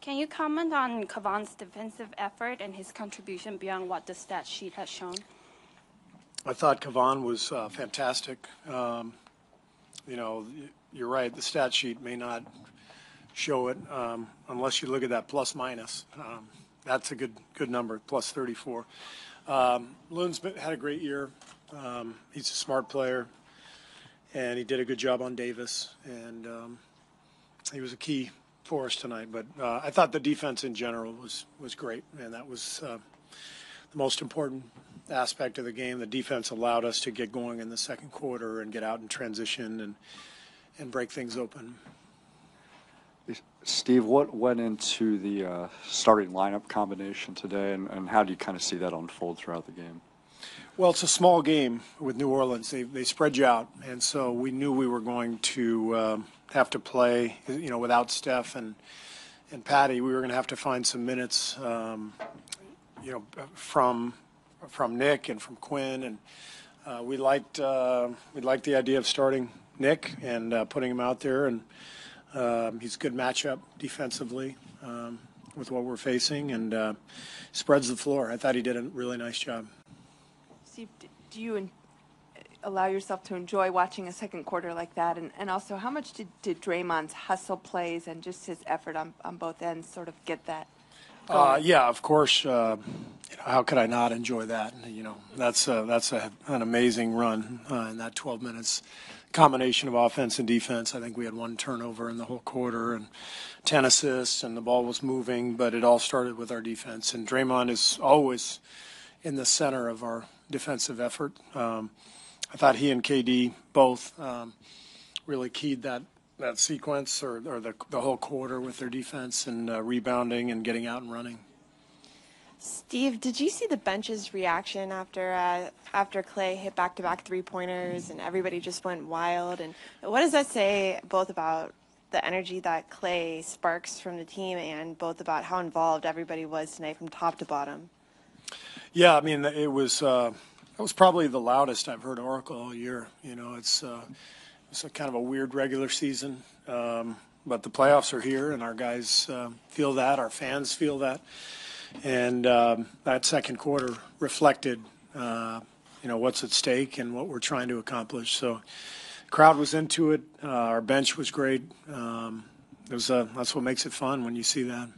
Can you comment on Kavan's defensive effort and his contribution beyond what the stat sheet has shown? I thought Kavan was fantastic. You know, you're right, the stat sheet may not show it unless you look at that plus minus. That's a good number, plus 34. Loon's had a great year. He's a smart player, and he did a good job on Davis, and he was a key for us tonight. But I thought the defense in general was great, and that was the most important aspect of the game. The defense allowed us to get going in the second quarter and get out in transition and break things open. Steve, what went into the starting lineup combination today, and how do you kind of see that unfold throughout the game? Well, it's a small game with New Orleans. They spread you out, and so we knew we were going to have to play, you know, without Steph and Patty. We were going to have to find some minutes, you know, from Nick and from Quinn, and we liked the idea of starting Nick and putting him out there, and he's a good matchup defensively with what we're facing, and spreads the floor. I thought he did a really nice job. Steve, do you allow yourself to enjoy watching a second quarter like that? And also, how much did Draymond's hustle plays and just his effort on both ends sort of get that going? Yeah, of course. You know, how could I not enjoy that? You know, that's an amazing run in that 12 minutes. Combination of offense and defense. I think we had one turnover in the whole quarter and 10 assists, and the ball was moving, but it all started with our defense. And Draymond is always in the center of our defensive effort. I thought he and KD both really keyed that sequence or the whole quarter with their defense and rebounding and getting out and running. Steve, did you see the bench's reaction after Clay hit back-to-back three-pointers and everybody just went wild? And what does that say both about the energy that Clay sparks from the team and both about how involved everybody was tonight from top to bottom? Yeah, I mean, it was probably the loudest I've heard Oracle all year. You know, it's a kind of a weird regular season, but the playoffs are here, and our guys feel that, our fans feel that. And that second quarter reflected, you know, what's at stake and what we're trying to accomplish. So the crowd was into it. Our bench was great. That's what makes it fun when you see that.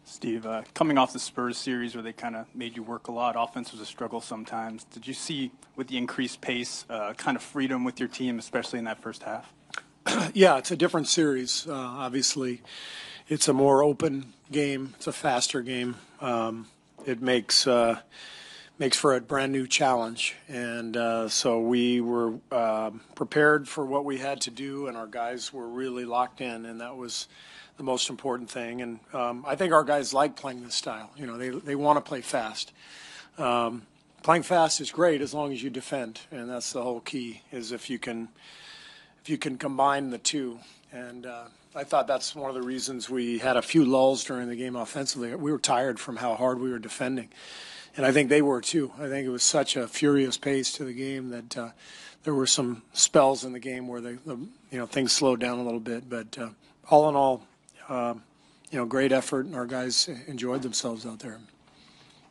Steve, coming off the Spurs series where they kind of made you work a lot, offense was a struggle sometimes. Did you see, with the increased pace, kind of freedom with your team, especially in that first half? Yeah, it's a different series, obviously. It's a more open game. It's a faster game. It makes for a brand new challenge, and so we were prepared for what we had to do, and our guys were really locked in, and that was the most important thing. And I think our guys like playing this style. You know, they want to play fast. Playing fast is great as long as you defend, and that's the whole key. Is if you can combine the two. And I thought that's one of the reasons we had a few lulls during the game offensively. We were tired from how hard we were defending, and I think they were too. I think it was such a furious pace to the game that there were some spells in the game where things slowed down a little bit. But all in all, great effort, and our guys enjoyed themselves out there.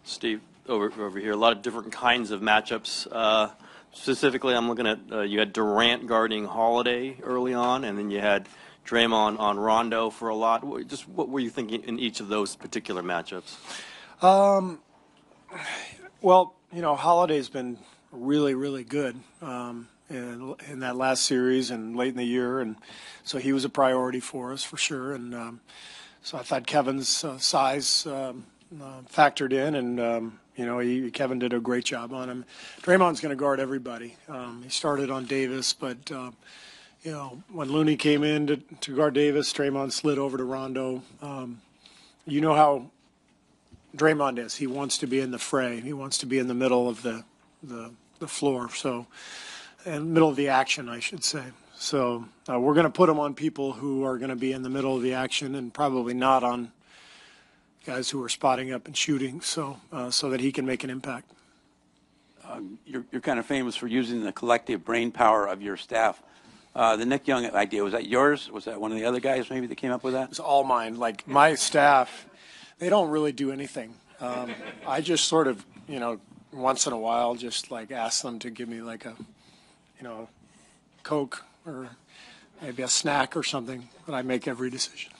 Steve, over here, a lot of different kinds of matchups. Specifically, I'm looking at you had Durant guarding Holiday early on, and then you had Draymond on Rondo for a lot. Just what were you thinking in each of those particular matchups? Well, Holiday's been really, really good in that last series and late in the year, and so he was a priority for us for sure. And so I thought Kevin's size factored in, and Kevin did a great job on him. Draymond's going to guard everybody. He started on Davis, but when Looney came in to guard Davis, Draymond slid over to Rondo. You know how Draymond is. He wants to be in the fray. He wants to be in the middle of the floor, so in middle of the action, I should say. So we're going to put him on people who are going to be in the middle of the action and probably not on guys who are spotting up and shooting, so that he can make an impact. You're kind of famous for using the collective brain power of your staff. The Nick Young idea, was that yours? Was that one of the other guys maybe that came up with that? It's all mine. Like my staff, they don't really do anything. I just sort of, once in a while, just like ask them to give me like a, Coke or maybe a snack or something, but I make every decision.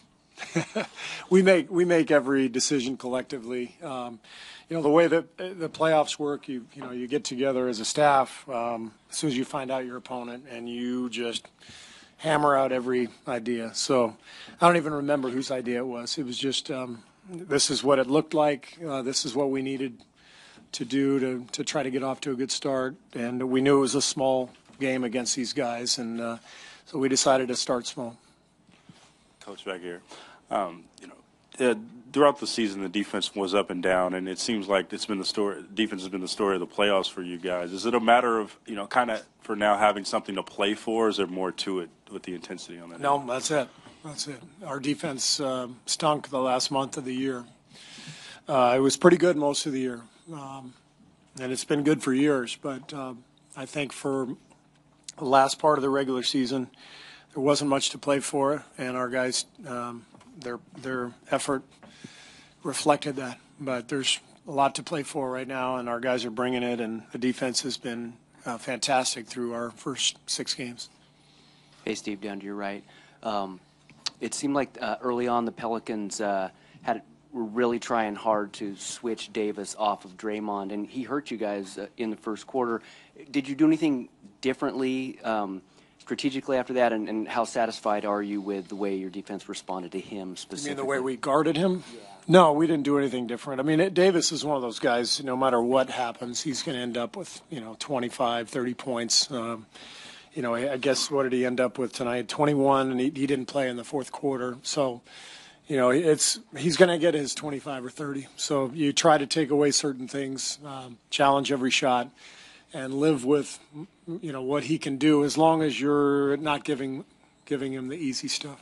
we make every decision collectively. The way that the playoffs work, you get together as a staff as soon as you find out your opponent, and you just hammer out every idea. So I don't even remember whose idea it was. It was just this is what it looked like. This is what we needed to do to try to get off to a good start, and we knew it was a small game against these guys, and so we decided to start small. Coach, back here. Throughout the season, the defense was up and down, and it seems like it's been the story. Defense has been the story of the playoffs for you guys. Is it a matter of kind of for now having something to play for? Or is there more to it with the intensity on that? No, that's it. That's it. Our defense stunk the last month of the year. It was pretty good most of the year, and it's been good for years. But I think for the last part of the regular season, there wasn't much to play for, and our guys, their effort reflected that. But there's a lot to play for right now, and our guys are bringing it, and the defense has been fantastic through our first 6 games. Hey, Steve, down to your right. It seemed like early on the Pelicans were really trying hard to switch Davis off of Draymond, and he hurt you guys in the first quarter. Did you do anything differently strategically after that, and how satisfied are you with the way your defense responded to him specifically? You mean the way we guarded him? Yeah. No, we didn't do anything different. I mean, Davis is one of those guys, no matter what happens, he's going to end up with, 25, 30 points. I guess what did he end up with tonight? 21, and he didn't play in the fourth quarter. So, he's going to get his 25 or 30. So you try to take away certain things, challenge every shot, and live with, what he can do as long as you're not giving him the easy stuff.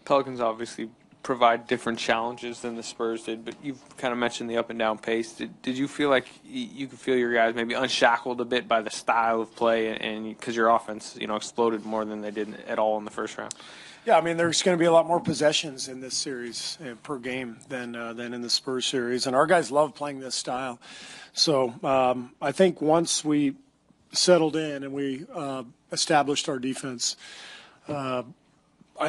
Pelicans obviously provide different challenges than the Spurs did, but you've kind of mentioned the up and down pace. Did you feel like you could feel your guys maybe unshackled a bit by the style of play, and because your offense, exploded more than they did at all in the first round? Yeah, I mean, there's going to be a lot more possessions in this series per game than in the Spurs series, and our guys love playing this style. So I think once we settled in and we established our defense, I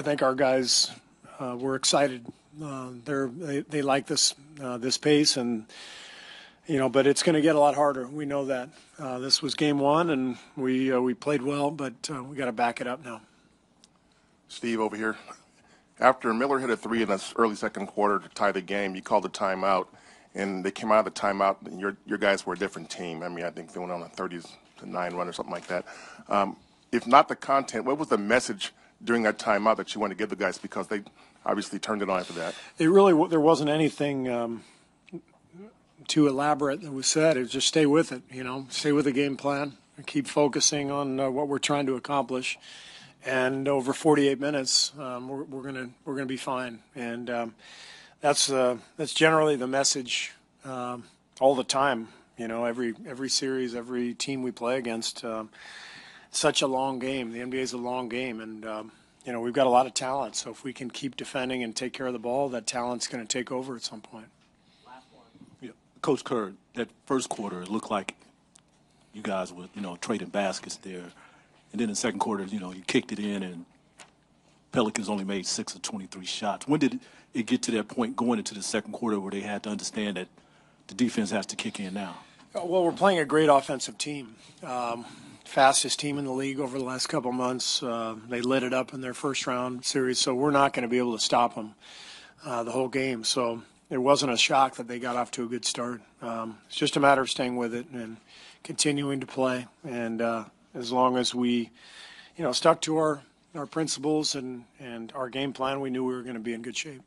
think our guys were excited. They like this pace, and but it's going to get a lot harder. We know that. This was game 1, and we played well, but we got to back it up now. Steve, over here. After Miller hit a 3 in the early second quarter to tie the game, you called a timeout, and they came out of the timeout, and your guys were a different team. I mean, I think they went on a 30-9 run or something like that. If not the content, what was the message during that timeout that you wanted to give the guys, because they obviously turned it on after that? There wasn't anything too elaborate that was said. It was just stay with it, stay with the game plan, and keep focusing on what we're trying to accomplish. And over 48 minutes, we're gonna be fine. And that's generally the message all the time. Every series, every team we play against. Such a long game. The NBA is a long game, and we've got a lot of talent. So if we can keep defending and take care of the ball, that talent's going to take over at some point. Last one. Yeah. Coach Kerr, that first quarter, it looked like you guys were, trading baskets there. And then in the second quarter, you kicked it in, and Pelicans only made 6 of 23 shots. When did it get to that point going into the second quarter where they had to understand that the defense has to kick in now? Well, we're playing a great offensive team. Fastest team in the league over the last couple months. They lit it up in their first round series, so we're not going to be able to stop them the whole game. So it wasn't a shock that they got off to a good start. It's just a matter of staying with it and continuing to play. And as long as we, stuck to our principles and our game plan, we knew we were going to be in good shape.